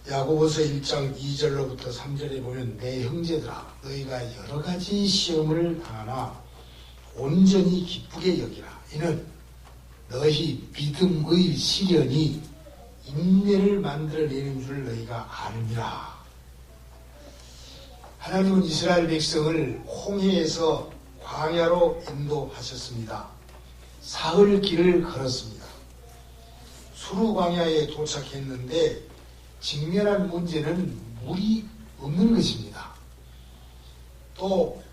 야고보서 1장 2절로부터 3절에 보면 내 형제들아 너희가 여러 가지 시험을 당하나 온전히 기쁘게 여기라. 이는 너희 믿음의 시련이 인내를 만들어내는 줄 너희가 아느니라. 하나님은 이스라엘 백성을 홍해에서 광야로 인도하셨습니다. 사흘 길을 걸었습니다. 수르 광야에 도착했는데 직면한 문제는 물이 없는 것입니다. 또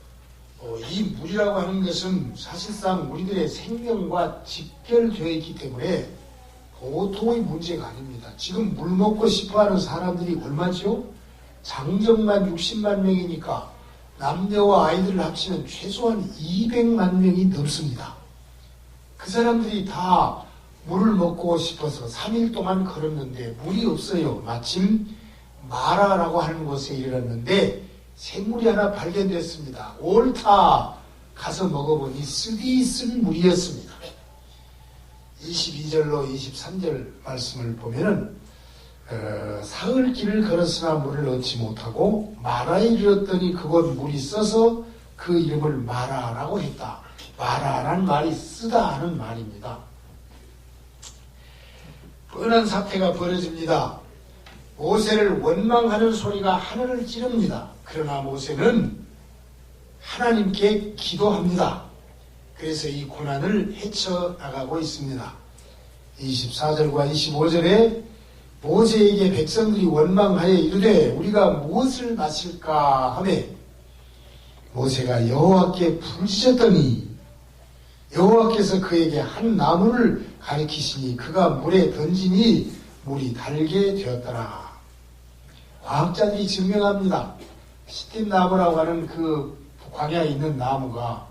이 물이라고 하는 것은 사실상 우리들의 생명과 직결되어 있기 때문에 보통의 문제가 아닙니다. 지금 물 먹고 싶어하는 사람들이 얼마죠? 장정만 60만 명이니까 남녀와 아이들을 합치면 최소한 200만 명이 넘습니다. 그 사람들이 다 물을 먹고 싶어서 3일 동안 걸었는데 물이 없어요. 마침 마라라고 하는 곳에 이르렀는데 생물이 하나 발견됐습니다. 옳다 가서 먹어보니 쓰디쓴 물이었습니다. 22절로 23절 말씀을 보면은 사흘 길을 걸었으나 물을 얻지 못하고 마라에 이르렀더니 그곳 물이 써서 그 이름을 마라라고 했다. 마라라는 말이 쓰다 하는 말입니다. 뻔한 사태가 벌어집니다. 모세를 원망하는 소리가 하늘을 찌릅니다. 그러나 모세는 하나님께 기도합니다. 그래서 이 고난을 헤쳐나가고 있습니다. 24절과 25절에 모세에게 백성들이 원망하여 이르되 우리가 무엇을 마실까 하며 모세가 여호와께 부르짖었더니 여호와께서 그에게 한 나무를 가리키시니 그가 물에 던지니 물이 달게 되었더라. 과학자들이 증명합니다. 시띠나무라고 하는 그 광야에 있는 나무가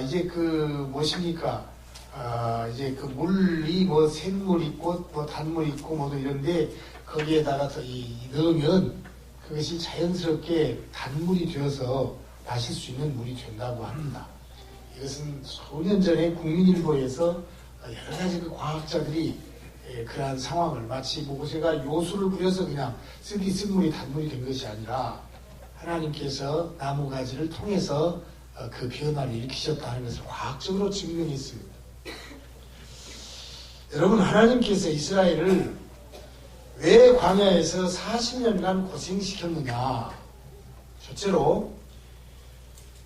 이제 그 무엇입니까? 이제 그 물이 뭐 샘물 있고 뭐 단물 있고 뭐도 이런데 거기에다가 더 넣으면 그것이 자연스럽게 단물이 되어서 마실 수 있는 물이 된다고 합니다. 이것은 수년 전에 국민일보에서 여러 가지 그 과학자들이 그러한 상황을 마치 모세가 요술을 부려서 그냥 쓴 물이 단물이 된 것이 아니라 하나님께서 나무가지를 통해서 그 변화를 일으키셨다는 것을 과학적으로 증명했습니다. 여러분, 하나님께서 이스라엘을 왜 광야에서 40년간 고생시켰느냐? 첫째로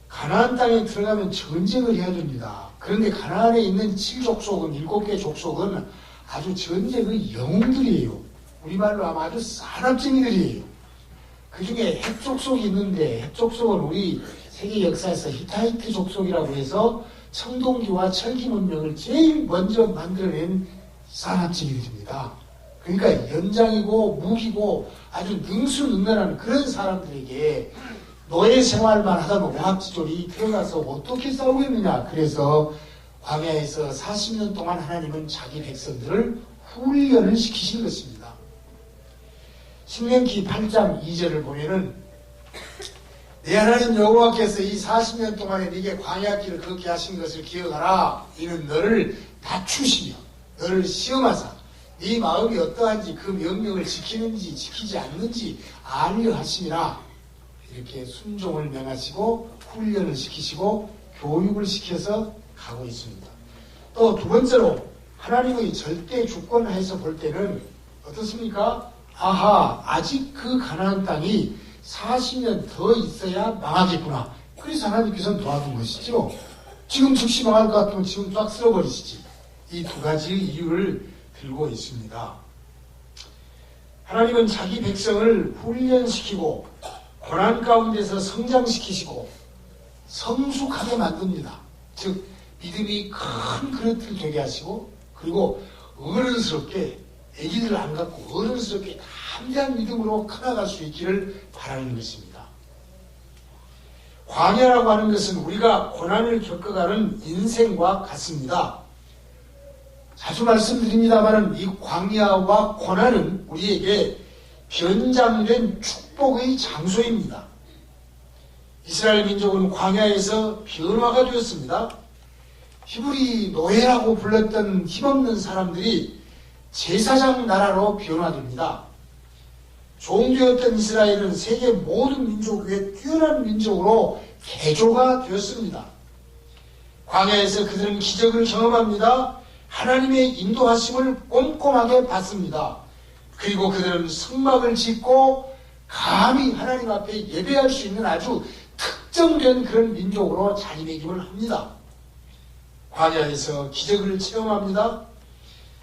가나안 땅에 들어가면 전쟁을 해야 됩니다. 그런데 가나안에 있는 7족속은 7개 족속은 아주 전쟁의 영웅들이에요. 우리말로 하면 아주 사납쟁이들이에요. 그 중에 헷 족속이 있는데 헷 족속은 우리 세계 역사에서 히타이트 족속이라고 해서 청동기와 철기 문명을 제일 먼저 만들어낸 사납쟁이들입니다. 그러니까 연장이고 무기고 아주 능수능란한 그런 사람들에게 노예 생활만 하다 보면 외압지졸이 들어가서 어떻게 싸우겠느냐. 그래서 광야에서 40년 동안 하나님은 자기 백성들을 훈련을 시키신 것입니다. 신명기 8장 2절을 보면은 내 하나님 여호와께서 이 40년 동안에 네게 광야길을 걷게 하신 것을 기억하라. 이는 너를 낮추시며 너를 시험하사 네 마음이 어떠한지 그 명령을 지키는지 지키지 않는지 알려 하심이라. 이렇게 순종을 명하시고 훈련을 시키시고 교육을 시켜서 가고 있습니다. 또 두 번째로 하나님의 절대 주권하에서 볼 때는 어떻습니까? 아직 그 가나안 땅이 40년 더 있어야 망하겠구나. 그래서 하나님께서는 도와준 것이죠. 지금 즉시 망할 것 같으면 지금 쫙 쓸어버리시지. 이 두 가지의 이유를 들고 있습니다. 하나님은 자기 백성을 훈련시키고 고난 가운데서 성장시키시고 성숙하게 만듭니다. 즉 믿음이 큰 그릇을 되게 하시고 그리고 어른스럽게 애기들 안 갖고 어른스럽게 담대한 믿음으로 커나갈 수 있기를 바라는 것입니다. 광야라고 하는 것은 우리가 고난을 겪어가는 인생과 같습니다. 자주 말씀드립니다만 이 광야와 고난은 우리에게 변장된 축복의 장소입니다. 이스라엘 민족은 광야에서 변화가 되었습니다. 히브리 노예라고 불렀던 힘없는 사람들이 제사장 나라로 변화됩니다. 종되었던 이스라엘은 세계 모든 민족 위에 뛰어난 민족으로 개조가 되었습니다. 광야에서 그들은 기적을 경험합니다. 하나님의 인도하심을 꼼꼼하게 받습니다. 그리고 그들은 성막을 짓고 감히 하나님 앞에 예배할 수 있는 아주 특정된 그런 민족으로 자리매김을 합니다. 광야에서 기적을 체험합니다.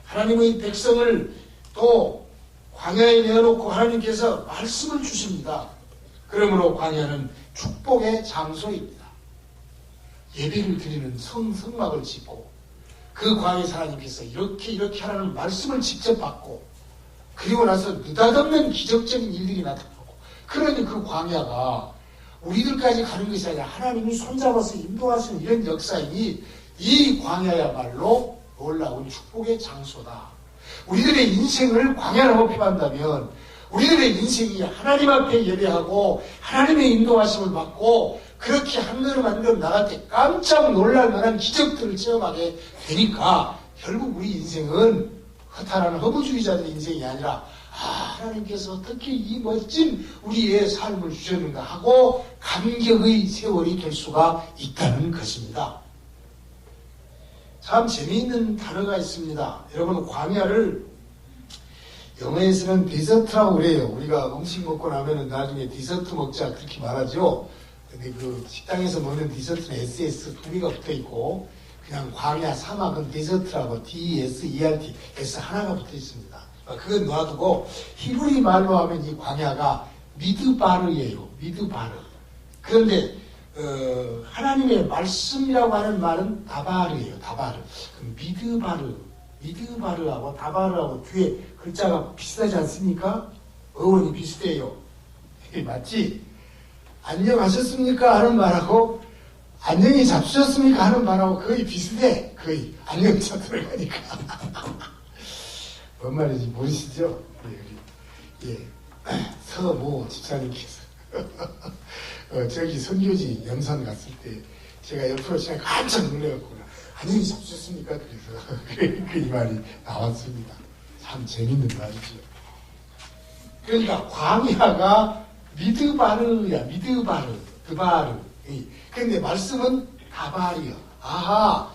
하나님의 백성을 또 광야에 내어놓고 하나님께서 말씀을 주십니다. 그러므로 광야는 축복의 장소입니다. 예배를 드리는 성막을 짓고 그 광야에서 하나님께서 이렇게 하라는 말씀을 직접 받고 그리고 나서 느닷없는 기적적인 일들이 나타나고 그러니 그 광야가 우리들까지 가는 것이 아니라 하나님이 손잡아서 인도하시는 이런 역사이니 이 광야야말로 놀라운 축복의 장소다. 우리들의 인생을 광야라고 표현한다면 우리들의 인생이 하나님 앞에 예배하고 하나님의 인도하심을 받고 그렇게 한 걸음 한 걸음 나갈 때 깜짝 놀랄 만한 기적들을 체험하게 되니까 결국 우리 인생은 허탈한 허무주의자들의 인생이 아니라 하나님께서 어떻게 이 멋진 우리의 삶을 주셨는가 하고 감격의 세월이 될 수가 있다는 것입니다. 참 재미있는 단어가 있습니다. 여러분, 광야를 영어에서는 디저트라고 그래요. 우리가 음식 먹고 나면은 나중에 디저트 먹자 그렇게 말하죠. 근데 그 식당에서 먹는 디저트는 SS 두 개가 붙어 있고 그냥 광야 사막은 디저트라고 DESERT S 하나가 붙어 있습니다. 그건 놔두고 히브리 말로 하면 이 광야가 미드바르예요. 미드바르. 그런데 하나님의 말씀이라고 하는 말은 다바르예요. 다바르. 그럼 미드바르하고 다바르하고 뒤에 글자가 비슷하지 않습니까? 어원이 비슷해요. 맞지? 안녕하셨습니까? 하는 말하고 안녕히 잡수셨습니까? 하는 말하고 거의 비슷해. 거의 안녕자 들어가니까. 뭔 말인지 모르시죠? 예. 서모 집사님께서 저기 선교지 연산 갔을 때 제가 옆으로 그냥 깜짝 놀래갖고 안녕히 잡수셨습니까? 그래서 이 말이 나왔습니다. 참 재밌는 말이죠. 그러니까 광야가 미드바르야. 미드바르. 드바르. 그런데 말씀은 다바르야. 아하.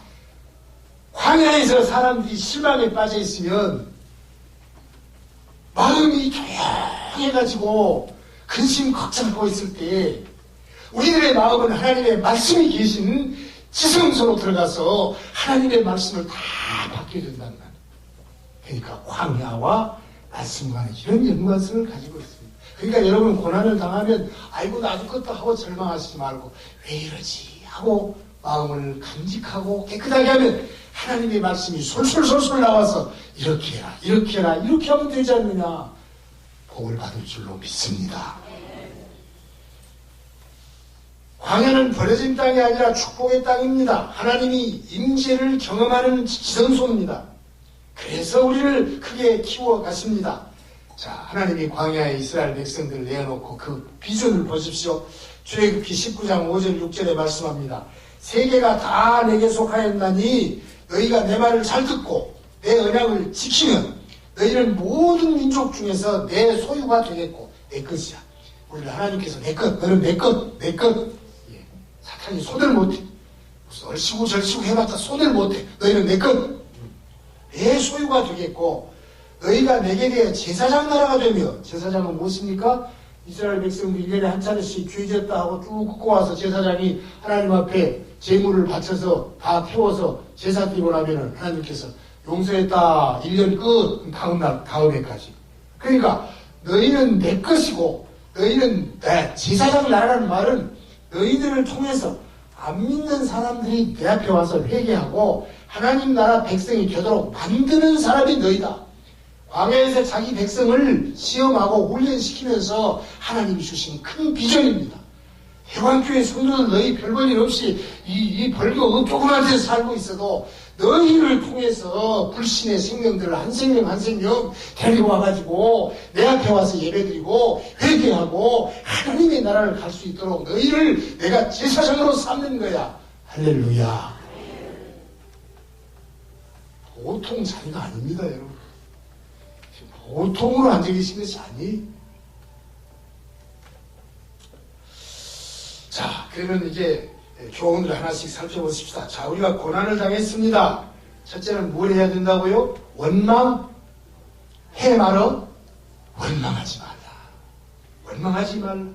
광야에서 사람들이 실망에 빠져 있으면 마음이 조용해가지고 근심 걱정하고 있을 때 우리들의 마음은 하나님의 말씀이 계신 지성소로 들어가서 하나님의 말씀을 다 받게 된다는 말. 그러니까 광야와 말씀과는 이런 연관성을 가지고 있습니다. 그러니까 여러분 고난을 당하면 아이고 나도 그것도 하고 절망하시지 말고 왜 이러지 하고 마음을 간직하고 깨끗하게 하면 하나님의 말씀이 솔솔솔솔 나와서 이렇게 해라 이렇게 해라 이렇게 하면 되지 않느냐 복을 받을 줄로 믿습니다. 광야는 버려진 땅이 아니라 축복의 땅입니다. 하나님이 임재를 경험하는 지성소입니다. 그래서 우리를 크게 키워가십니다. 자, 하나님이 광야에 이스라엘 백성들을 내어놓고 그 비전을 보십시오. 출애굽기 19장 5절 6절에 말씀합니다. 세계가 다 내게 속하였나니 너희가 내 말을 잘 듣고 내 언약을 지키면 너희는 모든 민족 중에서 내 소유가 되겠고 내 것이야. 우리를 하나님께서 내 것, 너는 내 것, 내 것. 예. 사탄이 손을 못해. 무슨 얼씨구 절씨구 해봤자 손을 못해. 너희는 내 것. 내 소유가 되겠고 너희가 내게 대해 제사장 나라가 되며 제사장은 무엇입니까? 이스라엘 백성들이 1년에 한 차례씩 죄졌다 하고 쭉 긋고 와서 제사장이 하나님 앞에 제물을 바쳐서 다 태워서 제사 드리고 나면은 하나님께서 용서했다 1년 끝 다음 해까지. 그러니까 너희는 내 것이고 너희는 제사장 나라라는 말은 너희들을 통해서 안 믿는 사람들이 내 앞에 와서 회개하고 하나님 나라 백성이 되도록 만드는 사람이 너희다. 광야에서 자기 백성을 시험하고 훈련시키면서 하나님이 주신 큰 비전입니다. 해관교회 성도는 너희 별 볼 일 없이 이 벌거 조그만 데서 살고 있어도 너희를 통해서 불신의 생명들을 한 생명 한 생명 데리고 와가지고 내 앞에 와서 예배드리고 회개하고 하나님의 나라를 갈 수 있도록 너희를 내가 제사장으로 삼는 거야. 할렐루야. 보통 자리가 아닙니다, 여러분. 보통으로 앉아 계신 것이 아니. 그러면 이제 교훈을 하나씩 살펴보십시다. 자, 우리가 고난을 당했습니다. 첫째는 뭘 해야 된다고요? 원망, 해 말어? 원망하지 말라. 원망하지 말라.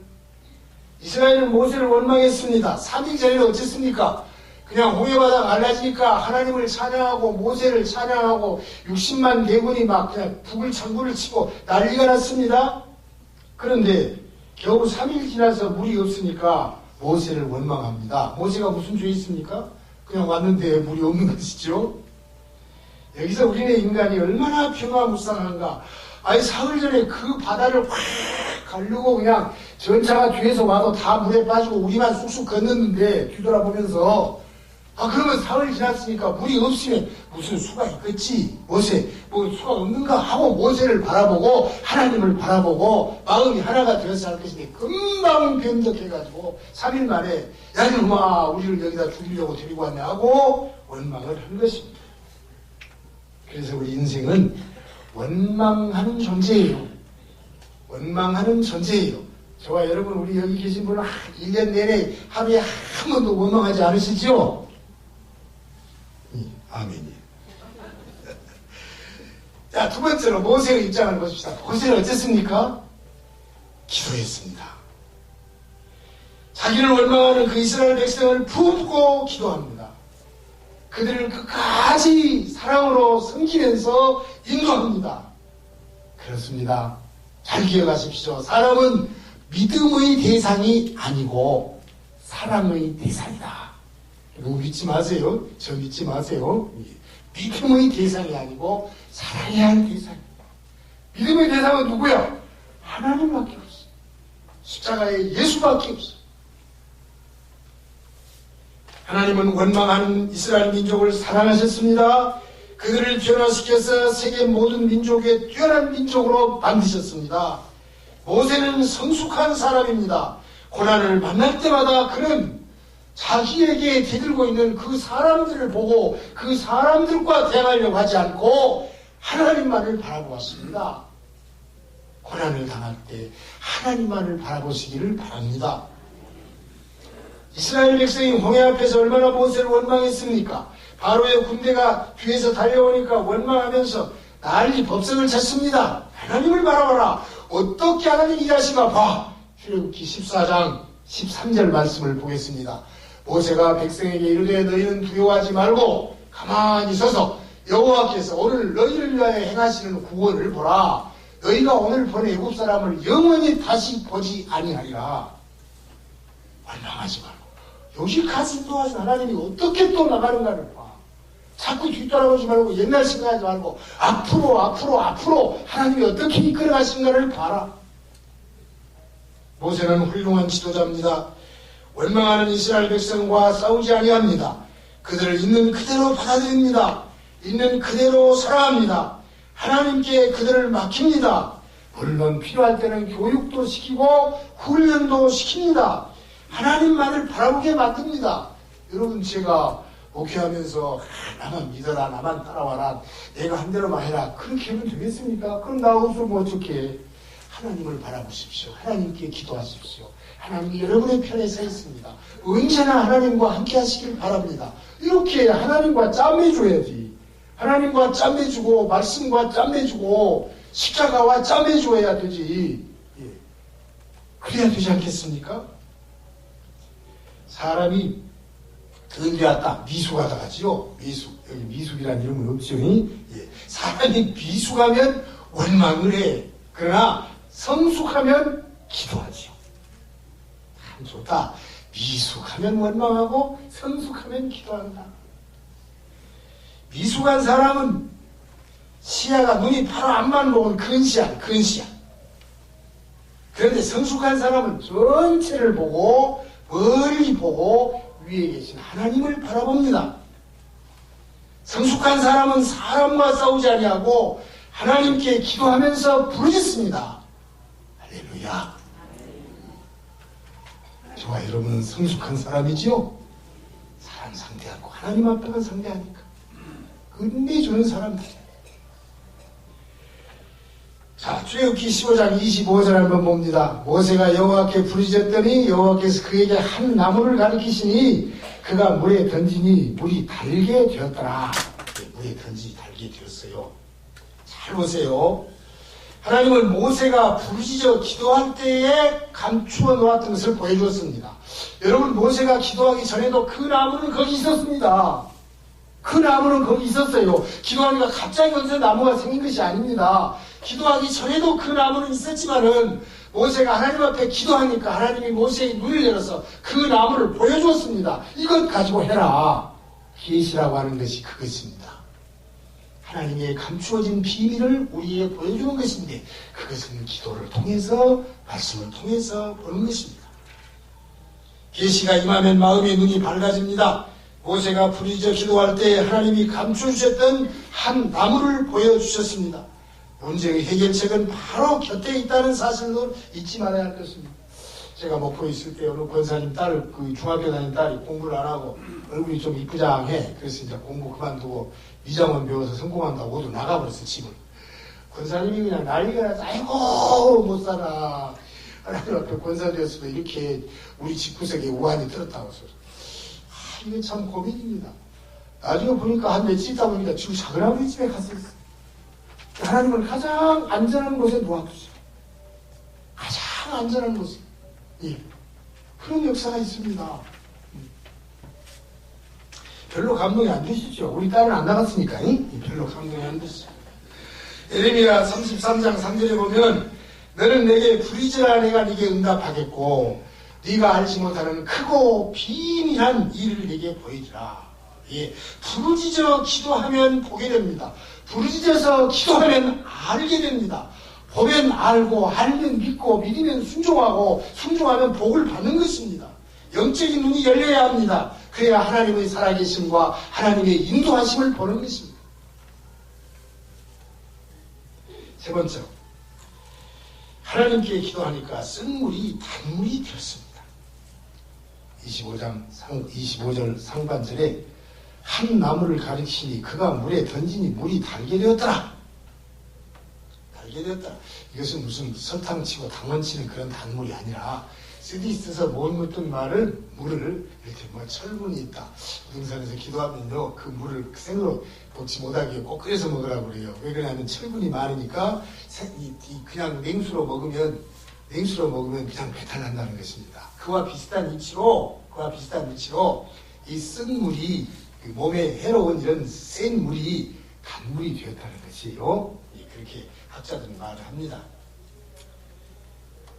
이스라엘은 모세를 원망했습니다. 3일 전에는 어쨌습니까? 그냥 홍해바다 갈라지니까 하나님을 찬양하고 모세를 찬양하고 60만 대군이 막 그냥 북을 창구를 치고 난리가 났습니다. 그런데 겨우 3일 지나서 물이 없으니까 모세를 원망합니다. 모세가 무슨 죄 있습니까? 그냥 왔는데 물이 없는 것이죠. 여기서 우리네 인간이 얼마나 평화무쌍한가. 아니 사흘 전에 그 바다를 확 가르고 그냥 전차가 뒤에서 와도 다 물에 빠지고 우리만 쑥쑥 건넜는데 뒤돌아보면서 그러면 사흘 지났으니까 물이 없으면 무슨 수가 있겠지. 모세 뭐 수가 없는가 하고 모세를 바라보고 하나님을 바라보고 마음이 하나가 되어서 할 것인데 금방 변덕해가지고 3일 만에 야 이놈아 우리를 여기다 죽이려고 데리고 왔네 하고 원망을 한 것입니다. 그래서 우리 인생은 원망하는 존재예요. 원망하는 존재예요. 저와 여러분 우리 여기 계신 분은 1년 내내 하루에 한 번도 원망하지 않으시죠? 아멘이에요. 자, 두 번째로 모세의 입장을 보십시다. 모세는 어쨌습니까? 기도했습니다. 자기를 원망하는 그 이스라엘 백성을 품고 기도합니다. 그들을 끝까지 사랑으로 섬기면서 인도합니다. 그렇습니다. 잘 기억하십시오. 사람은 믿음의 대상이 아니고 사랑의 대상이다. 누구 믿지 마세요. 저 믿지 마세요. 믿음의 대상이 아니고 사랑해야 할 대상입니다. 믿음의 대상은 누구야? 하나님밖에 없어. 십자가에 예수밖에 없어. 하나님은 원망하는 이스라엘 민족을 사랑하셨습니다. 그들을 변화시켜서 세계 모든 민족의 뛰어난 민족으로 만드셨습니다. 모세는 성숙한 사람입니다. 고난을 만날 때마다 그는 자기에게 대들고 있는 그 사람들을 보고 그 사람들과 대화하려고 하지 않고 하나님만을 바라보았습니다. 고난을 당할 때 하나님만을 바라보시기를 바랍니다. 이스라엘 백성이 홍해 앞에서 얼마나 모세를 원망했습니까? 바로의 군대가 뒤에서 달려오니까 원망하면서 난리 법석을 쳤습니다. 하나님을 바라봐라. 어떻게 하나님 일하시나 봐. 출애굽기 14장 13절 말씀을 보겠습니다. 모세가 백성에게 이르되 너희는 두려워하지 말고 가만히 서서 여호와께서 오늘 너희를 위하여 행하시는 구원을 보라. 너희가 오늘 본 애굽 사람을 영원히 다시 보지 아니하리라. 원망하지 말고 여기까지 인도하신 하나님이 어떻게 또 나가는가를 봐. 자꾸 뒤돌아보지 말고 옛날 생각하지 말고 앞으로 하나님이 어떻게 이끌어가시는가를 봐라. 모세는 훌륭한 지도자입니다. 원망하는 이스라엘 백성과 싸우지 아니합니다. 그들을 있는 그대로 받아들입니다. 있는 그대로 사랑합니다. 하나님께 그들을 맡깁니다. 물론 필요할 때는 교육도 시키고 훈련도 시킵니다. 하나님만을 바라보게 만듭니다. 여러분 제가 목회하면서 나만 믿어라, 나만 따라와라, 내가 한 대로만 해라 그렇게 하면 되겠습니까? 그럼 나 없으면 어떻게? 하나님을 바라보십시오. 하나님께 기도하십시오. 하나님이 여러분의 편에 서 있습니다. 언제나 하나님과 함께 하시길 바랍니다. 이렇게 하나님과 짬매줘야지. 하나님과 짬매주고 말씀과 짬매주고 십자가와 짬매줘야 되지. 그래야 되지 않겠습니까? 사람이 언제 왔다 미숙하다 가지요. 여기 미숙이라는 이름은 없죠. 사람이 미숙하면 원망을 해. 그러나 성숙하면 기도하지요. 참 좋다. 미숙하면 원망하고 성숙하면 기도한다. 미숙한 사람은 시야가 눈이 바로 앞만 보면 근시야. 그런데 성숙한 사람은 전체를 보고 멀리 보고 위에 계신 하나님을 바라봅니다. 성숙한 사람은 사람과 싸우지 아니하고 하나님께 기도하면서 부르짖습니다. 할렐루야. 저와 여러분은 성숙한 사람이지요. 사람 상대하고 하나님 앞에만 상대하니까 끝내주는 사람들. 자, 출애굽기 15장 25절 한번 봅니다. 모세가 여호와께 부르짖었더니 여호와께서 그에게 한 나무를 가리키시니 그가 물에 던지니 물이 달게 되었더라. 물에 던지니 달게 되었어요. 잘 보세요. 하나님은 모세가 부르짖어 기도할 때에 감추어 놓았던 것을 보여주었습니다. 여러분, 모세가 기도하기 전에도 그 나무는 거기 있었습니다. 그 나무는 거기 있었어요. 기도하니까 갑자기 거기서 나무가 생긴 것이 아닙니다. 기도하기 전에도 그 나무는 있었지만은 모세가 하나님 앞에 기도하니까 하나님이 모세의 눈을 열어서 그 나무를 보여주었습니다. 이것 가지고 해라. 계시라고 하는 것이 그것입니다. 하나님의 감추어진 비밀을 우리에게 보여주는 것인데 그것은 기도를 통해서 말씀을 통해서 보는 것입니다. 계시가 임하면 마음의 눈이 밝아집니다. 모세가 부르짖어 기도할 때 하나님이 감춰주셨던 한 나무를 보여주셨습니다. 문제의 해결책은 바로 곁에 있다는 사실도 잊지 말아야 할 것입니다. 제가 목포에 있을 때 어느 권사님 딸, 그 중학교 다니는 딸이 공부를 안 하고 얼굴이 좀 이쁘장해. 그래서 이제 공부 그만두고 미장원 배워서 성공한다고 모두 나가버렸어, 집을. 권사님이 그냥 난리가 나서, 아이고, 못 살아. 하나님 앞에 권사 되었으면 이렇게 우리 집구석에 우환이 들었다고 소리. 이게 참 고민입니다. 나중에 보니까 한 며칠 있다 보니까 지금 작은아버지 집에 갔었어. 하나님은 가장 안전한 곳에 놓아두세요. 가장 안전한 곳에. 예. 그런 역사가 있습니다. 별로 감동이 안 되시죠? 우리 딸은 안 나갔으니까 별로 감동이 안 되시죠. 예레미야 33장 3절에 보면 너는 내게 부르짖으라 내가 네게 응답하겠고 네가 알지 못하는 크고 비밀한 일을 네게 보이리라. 예, 부르짖어 기도하면 보게 됩니다. 부르짖어서 기도하면 알게 됩니다. 보면 알고 알면 믿고 믿으면 순종하고 순종하면 복을 받는 것입니다. 영적인 눈이 열려야 합니다. 그래야 하나님의 살아계심과 하나님의 인도하심을 보는 것입니다. 세 번째로 하나님께 기도하니까 쓴물이 단물이 되었습니다. 25절 상반절에 한 나무를 가리키니 그가 물에 던지니 물이 달게 되었더라. 달게 되었더라. 이것은 무슨 설탕치고 당원치는 그런 단물이 아니라 쓰디 있어서 못 묻던 물을 이렇게 뭐 철분이 있다. 부동산에서 기도하면요 그 물을 생으로 먹지 못하게 꼭 끓여서 먹으라고 그래요. 왜 그러냐면 철분이 많으니까 그냥 냉수로 먹으면 그냥 배탈 난다는 것입니다. 그와 비슷한 이치로 이 쓴 물이 그 몸에 해로운 이런 센 물이 단물이 되었다는 것이에요. 그렇게 학자들은 말을 합니다.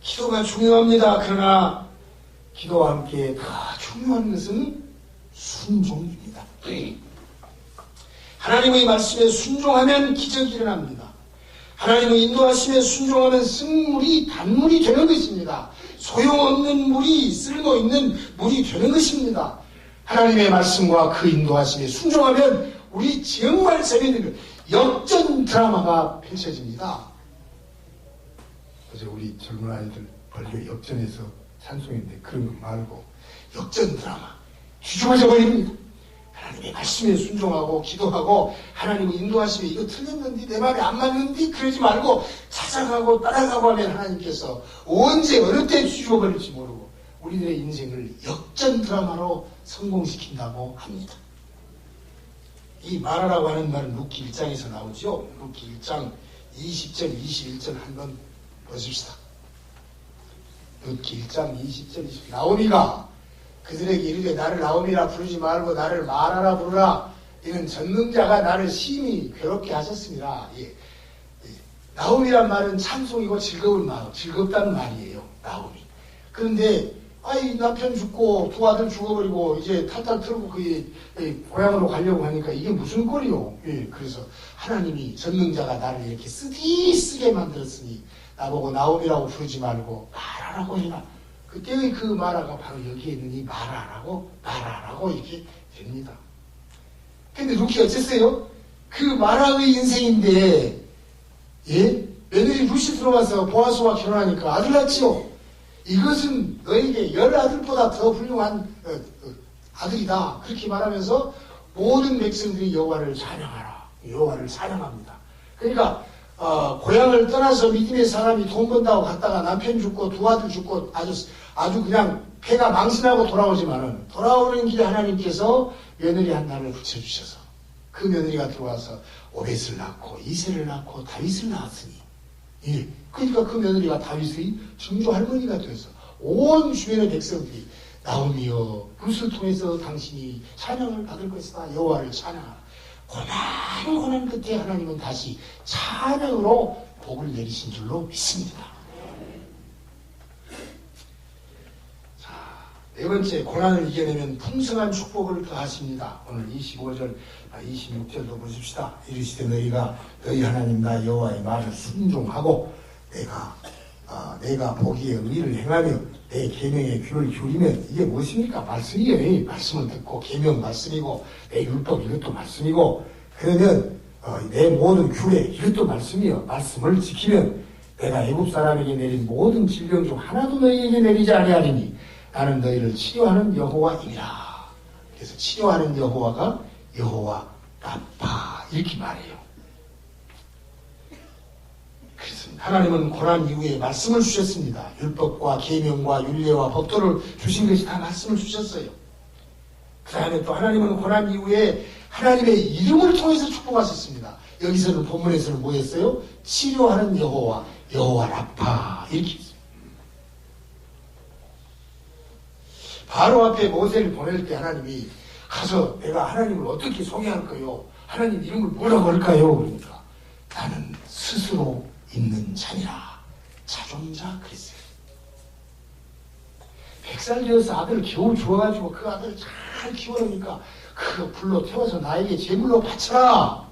기도가 중요합니다. 그러나 기도와 함께 더 중요한 것은 순종입니다. 하나님의 말씀에 순종하면 기적이 일어납니다. 하나님의 인도하심에 순종하면 쓴물이 단물이 되는 것입니다. 소용없는 물이 쓸모있는 물이 되는 것입니다. 하나님의 말씀과 그 인도하심에 순종하면 우리 정말 재미있는 역전 드라마가 펼쳐집니다. 어제 우리 젊은 아이들 벌교 역전에서 찬송인데 그런 거 말고 역전 드라마 뒤집어져 버립니다. 하나님의 말씀에 순종하고 기도하고 하나님의 인도하심에 이거 틀렸는데 내 말이 안 맞는데 그러지 말고 찾아가고 따라가고 하면 하나님께서 언제 어느 때 뒤집어 버릴지 모르고 우리들의 인생을 역전 드라마로 성공시킨다고 합니다. 이 말하라고 하는 말은 룻기 1장에서 나오죠. 룻기 1장 20절 21절 한번 보십시다. 룻기 1장 20절 21절 나오미가 그들에게 이르되 나를 나오미라 부르지 말고 나를 마라라 부르라. 이는 전능자가 나를 심히 괴롭게 하셨습니다. 예. 나오미란 말은 찬송이고 즐겁다는 말이에요. 나오미. 그런데 남편 죽고 두 아들 죽어버리고 이제 탈탈 털고 고향으로 가려고 하니까 이게 무슨 꼴이요. 예. 그래서 하나님이 전능자가 나를 이렇게 쓰게 만들었으니 나보고 나오미라고 부르지 말고 마라라고 해라. 그때의 그 마라가 바로 여기에 있는 이 마라라고 이렇게 됩니다. 근데 룻이 어쨌어요? 그 마라의 인생인데, 예? 며느리 룻이 들어와서 보아스와 결혼하니까 아들 낳지요? 이것은 너에게 10아들보다 더 훌륭한 아들이다. 그렇게 말하면서 모든 백성들이 여호와를 찬양하라. 여호와를 찬양합니다. 그러니까 고향을 떠나서 믿음의 사람이 돈 번다고 갔다가 남편 죽고 두 아들 죽고 아주 그냥 패가 망신하고 돌아오지만은 돌아오는 길에 하나님께서 며느리 한 나를 붙여주셔서 그 며느리가 들어와서 오벳을 낳고 이새를 낳고 다윗을 낳았으니, 예, 그러니까 그 며느리가 다윗의 증조 할머니가 되어서 온 주변의 백성들이 나오미여 붓을 통해서 당신이 찬양을 받을 것이다. 여호와를 찬양하라. 고난 끝에 하나님은 다시 찬양으로 복을 내리신 줄로 믿습니다. 자, 네 번째, 고난을 이겨내면 풍성한 축복을 더하십니다. 오늘 25절, 26절도 보십시다. 이르시되 너희가 너희 하나님 나 여호와의 말을 순종하고 내가 보기에 의를 행하며 내 계명에 귀를 기울이면, 이게 무엇입니까? 말씀이에요. 말씀을 듣고 계명 말씀이고 내 율법 이것도 말씀이고, 그러면 내 모든 규례 이것도 말씀이요. 말씀을 지키면 내가 애굽 사람에게 내린 모든 질병 중 하나도 너희에게 내리지 아니하리니 나는 너희를 치료하는 여호와이니라. 그래서 치료하는 여호와가 여호와 라파 이렇게 말해요. 그렇습니다. 하나님은 고난 이후에 말씀을 주셨습니다. 율법과 계명과 율례와 법도를 주신 것이 다 말씀을 주셨어요. 그 다음에 또 하나님은 고난 이후에 하나님의 이름을 통해서 축복하셨습니다. 여기서는 본문에서는 뭐였어요? 치료하는 여호와, 여호와 라파 이렇게 했어요. 바로 앞에 모세를 보낼 때 하나님이 가서 내가 하나님을 어떻게 소개할까요? 하나님 이름을 뭐라고 할까요? 그러니까 나는 스스로 있는 자니라. 자존자 그랬어요. 100살 되어서 아들을 겨우 주어가지고 그 아들을 잘 키워놓으니까 그거 불러 태워서 나에게 제물로 바쳐라.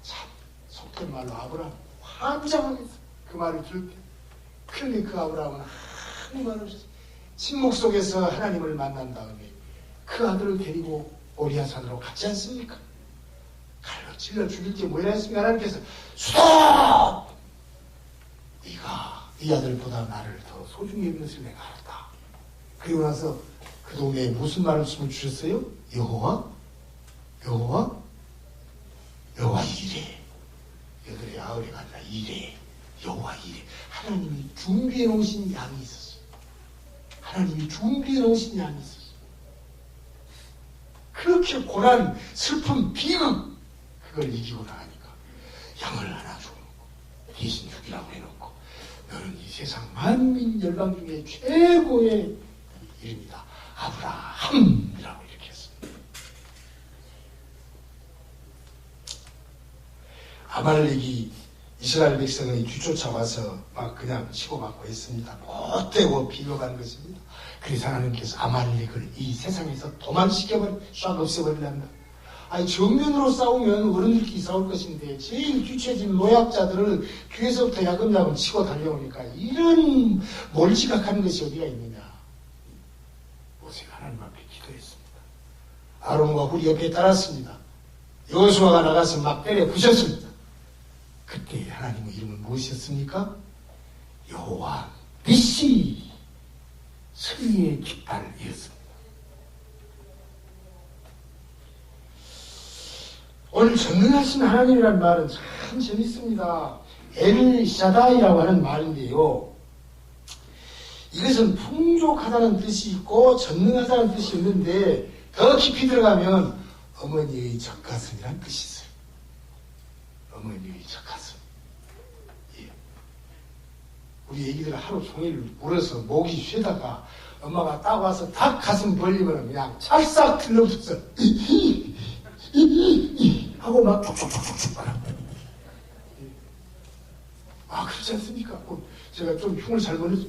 참 속된 말로 아브라함 환장하겠어. 그 말을 들을 때. 그런데 그 아브라함은 아무 말 없이 침묵 속에서 하나님을 만난 다음에 그 아들을 데리고 모리아산으로 갔지 않습니까? 칼로 찔러 죽일 게 뭐라 했습니까? 하나님께서 수다! 네가 네 아들보다 나를 더 소중히 여기는 것을 내가 알았다. 그리고 나서 그 동네에 무슨 말씀을 주셨어요? 여호와 이래. 여덟에 아우레가 아니라 이래. 여호와 이래. 하나님이 준비해 놓으신 양이 있었어요. 하나님이 준비해 놓으신 양이 있었어요. 그렇게 고난, 슬픔, 비극 그걸 이기고 나가니까 양을 하나 줘놓고 대신 죽이라고 해놓고 너는 이 세상 만민 열방 중에 최고의 이름이다. 아브라함이라고 이렇게 했습니다. 아말렉이 이스라엘 백성을 뒤쫓아와서 막 그냥 치고받고 했습니다. 못되고 비겁한 것입니다. 그래서 하나님께서 아말렉을 이 세상에서 싹 없애버리란다. 아니 정면으로 싸우면 어른들끼리 싸울 것인데 제일 뒤처진 노약자들을 뒤에서부터 야금야금 치고 달려오니까 이런 몰지각한 것이 어디가 있느냐. 모세가 하나님 앞에 기도했습니다. 아론과 훌이 옆에 따랐습니다. 여호수아가 나가서 막 때려 부셨습니다. 그때 하나님의 이름은 무엇이었습니까? 여호와 니시 승리의 깃발이었습니다. 오늘 전능하신 하나님이라는 말은 참 재밌습니다. 엘샤다이라고 하는 말인데요. 이것은 풍족하다는 뜻이 있고 전능하다는 뜻이 있는데 더 깊이 들어가면 어머니의 젖가슴이라는 뜻이 있어요. 어머니의 젖가슴. 예. 우리 애기들 하루 종일 울어서 목이 쉬다가 엄마가 딱 와서 딱 가슴 벌리면 그냥 찰싹 들러붙어서 하고 막 촉촉촉촉촉 아 그렇지 않습니까? 제가 좀 흉을 잘못 해서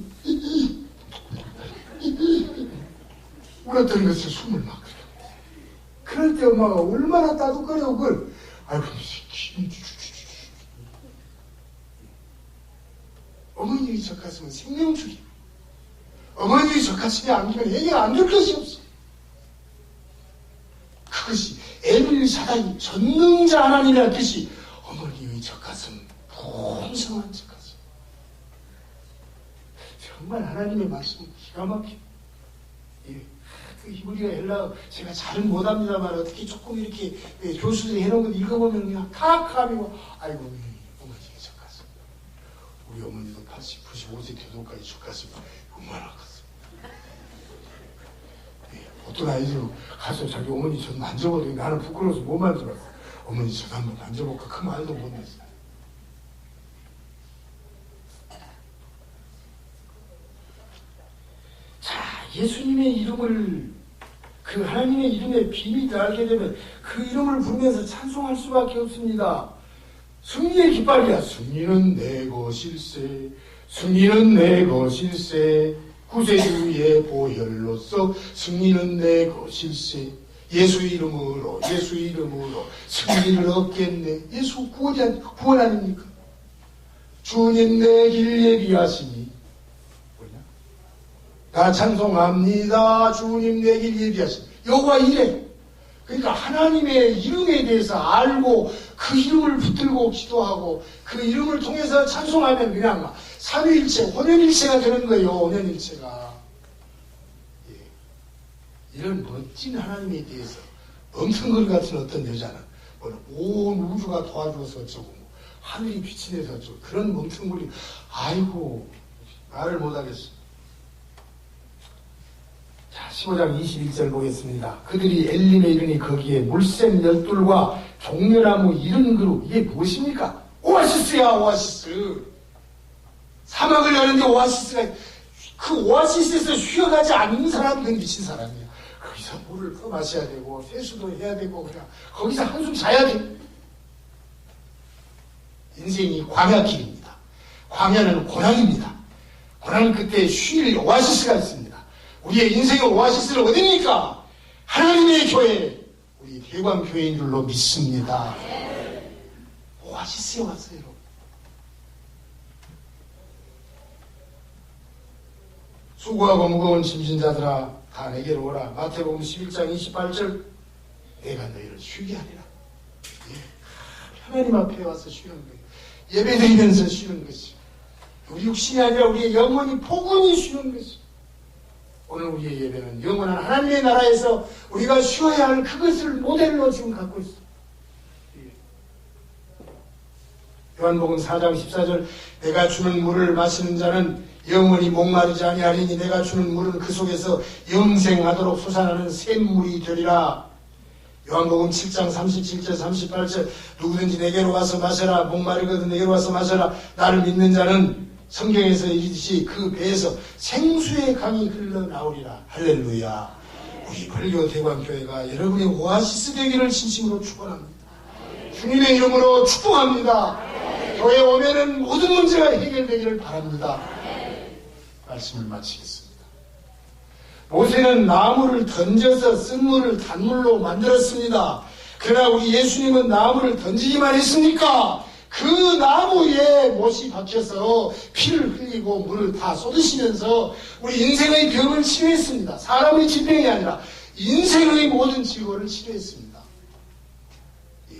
울었던 것을 숨을 막 그럴 때 엄마가 얼마나 따뜻거려 그걸 아이고 어머니의 젖가슴은 생명줄이야. 어머니의 젖가슴이 안기면 애기가 안 될 것이 없어. 그것이 엘샤다이 전능자 하나님이라는 뜻이 어머니의 젖가슴 풍성한 젖가슴. 정말 하나님의 말씀은 기가 막혀. 예. 그 히브리어 헬라어 제가 잘은 못합니다만 어떻게 조금 이렇게 교수들이 해놓은 거 읽어보면 그냥 탁하고 아이고 우리 어머니도 80, 95세 교도까지 죽갔으면 얼마나 컸어. 예, 어떤 아이들은 가서 자기 어머니 전 만져보더니 나는 부끄러워서 못 만져봤어. 어머니 전 한번 만져볼까? 그 말도 못 했어. 자, 예수님의 이름을, 그 하나님의 이름의 비밀을 알게 되면 그 이름을 부르면서 찬송할 수밖에 없습니다. 승리의 깃발이야. 승리는 내 것일세, 승리는 내 것일세, 구세주의 보혈로서 승리는 내 것일세. 예수 이름으로 승리를 얻겠네. 예수 구원 아닙니까? 주님 내 길 예비하시니, 뭐냐? 나 찬송합니다. 주님 내 길 예비하시니. 여호와 이래. 그러니까 하나님의 이름에 대해서 알고 그 이름을 붙들고 기도하고 그 이름을 통해서 찬송하면 그냥 삼위일체, 혼연일체가 되는 거예요. 혼연일체가. 예. 이런 멋진 하나님에 대해서 멍텅거리 같은 어떤 여자는 온 우주가 도와줘서 어쩌고 하늘이 빛이 내서 어쩌고 그런 멍텅거리, 아이고 말을 못하겠어. 자, 15장 21절 보겠습니다. 그들이 엘림에 이르니 거기에 물샘 12과 종려나무 70그루. 이게 무엇입니까? 오아시스야, 오아시스. 사막을 여는데 오아시스가, 그 오아시스에서 쉬어가지 않는 사람들은 미친 사람이야. 거기서 물을 퍼마셔야 되고 세수도 해야 되고 그냥 거기서 한숨 자야 돼. 인생이 광야길입니다. 광야는 고난입니다. 고난 그때 쉴 오아시스가 있습니다. 우리의 인생의 오아시스는 어디입니까? 하나님의 교회, 우리 대광교회인 줄로 믿습니다. 오아시스에 왔어요. 수고하고 무거운 짐진 자들아 다 내게로 오라. 마태복음 11장 28절, 내가 너희를 쉬게 하리라. 예. 하나님 앞에 와서 쉬는 거예요. 예배드리면서 쉬는 것이, 우리 육신이 아니라 우리의 영혼이 포근히 쉬는 것이. 오늘 우리의 예배는 영원한 하나님의 나라에서 우리가 쉬어야 할 그것을 모델로 지금 갖고 있어. 요한복음 4장 14절, 내가 주는 물을 마시는 자는 영원히 목마르지 아니하리니 내가 주는 물은 그 속에서 영생하도록 솟아나는 샘물이 되리라. 요한복음 7장 37절 38절, 누구든지 내게로 와서 마셔라. 목마르거든 내게로 와서 마셔라. 나를 믿는 자는 성경에서 이르듯이 그 배에서 생수의 강이 흘러나오리라. 할렐루야. 우리 벌교 대광교회가 여러분의 오아시스 되기를 진심으로 축원합니다. 주님의 이름으로 축복합니다. 교회 오면은 모든 문제가 해결되기를 바랍니다. 말씀을 마치겠습니다. 모세는 나무를 던져서 쓴 물을 단물로 만들었습니다. 그러나 우리 예수님은 나무를 던지기만 했습니까? 그 나무에 못이 박혀서 피를 흘리고 물을 다 쏟으시면서 우리 인생의 병을 치료했습니다. 사람의 질병이 아니라 인생의 모든 질고를 치료했습니다. 예.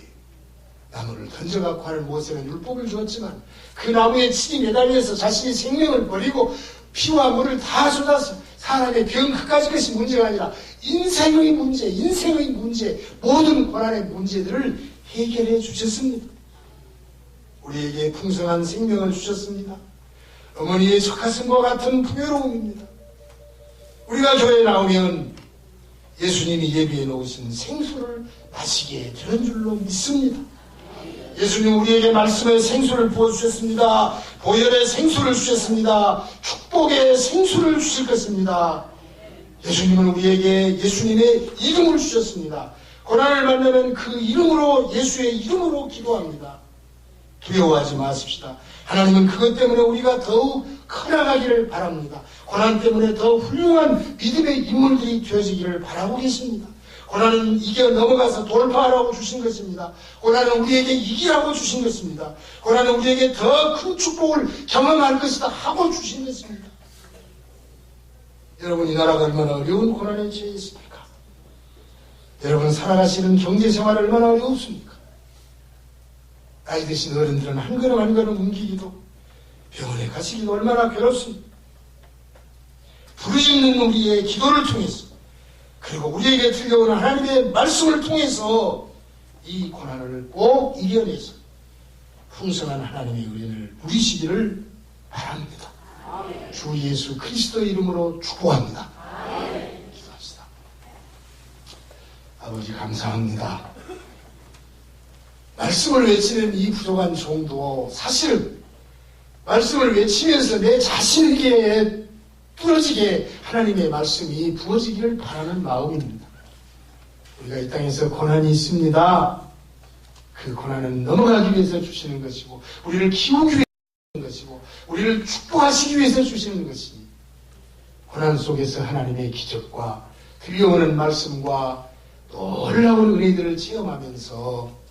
나무를 던져갖고 하는 모세는 율법을 주었지만 그 나무에 칠이 매달려서 자신의 생명을 버리고 피와 물을 다 쏟아서 사람의 병 그까지 것이 문제가 아니라 인생의 문제, 모든 고난의 문제들을 해결해 주셨습니다. 우리에게 풍성한 생명을 주셨습니다. 어머니의 젖가슴과 같은 풍요로움입니다. 우리가 교회에 나오면 예수님이 예비해 놓으신 생수를 마시게 되는 줄로 믿습니다. 예수님 우리에게 말씀의 생수를 부어주셨습니다. 보혈의 생수를 주셨습니다. 축복의 생수를 주실 것입니다. 예수님은 우리에게 예수님의 이름을 주셨습니다. 고난을 만나면 그 이름으로, 예수의 이름으로 기도합니다. 두려워하지 마십시다. 하나님은 그것 때문에 우리가 더욱 커나가기를 바랍니다. 고난 때문에 더 훌륭한 믿음의 인물들이 되어지기를 바라고 계십니다. 고난은 이겨 넘어가서 돌파하라고 주신 것입니다. 고난은 우리에게 이기라고 주신 것입니다. 고난은 우리에게 더 큰 축복을 경험할 것이다 하고 주신 것입니다. 여러분, 이 나라가 얼마나 어려운 고난에 처해 있습니까? 여러분 살아가시는 경제생활 얼마나 어렵습니까? 나이 드신 어른들은 한 걸음 한 걸음 옮기기도, 병원에 가시기도 얼마나 괴롭습니까? 부르짖는 우리의 기도를 통해서, 그리고 우리에게 들려오는 하나님의 말씀을 통해서 이 고난을 꼭 이겨내서 풍성한 하나님의 은혜를 누리시기를 바랍니다. 주 예수 그리스도의 이름으로 축복합니다. 기도합시다. 아버지 감사합니다. 말씀을 외치는 이 부족한 종도 사실은 말씀을 외치면서 내 자신에게 부러지게 하나님의 말씀이 부어지기를 바라는 마음입니다. 우리가 이 땅에서 고난이 있습니다. 그 고난은 넘어가기 위해서 주시는 것이고 우리를 키우기 위해서 주시는 것이고 우리를 축복하시기 위해서 주시는 것이니 고난 속에서 하나님의 기적과 들려오는 말씀과 놀라운 은혜들을 체험하면서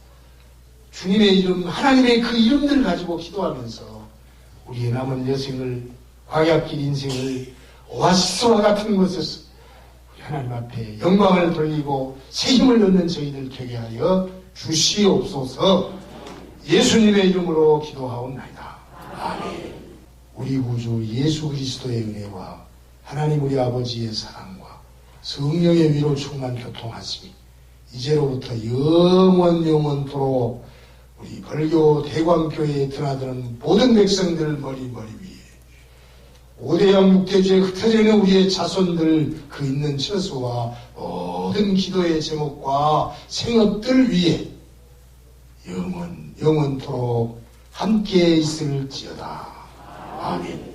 주님의 이름, 하나님의 그 이름들을 가지고 기도하면서 우리의 남은 여생을, 광야길 인생을 오아시스와 같은 곳에서 우리 하나님 앞에 영광을 돌리고 새 힘을 얻는 저희들 되게 하여 주시옵소서. 예수님의 이름으로 기도하옵나이다. 아멘. 우리 구주 예수 그리스도의 은혜와 하나님 우리 아버지의 사랑과 성령의 위로 충만 교통하심이 이제로부터 영원토록 우리 벌교 대광교회에 드나드는 모든 백성들 머리 위에 5대양 6대주에 흩어져 있는 우리의 자손들 그 있는 처소와 모든 기도의 제목과 생업들 위에 영원토록 함께 있을지어다. 아멘.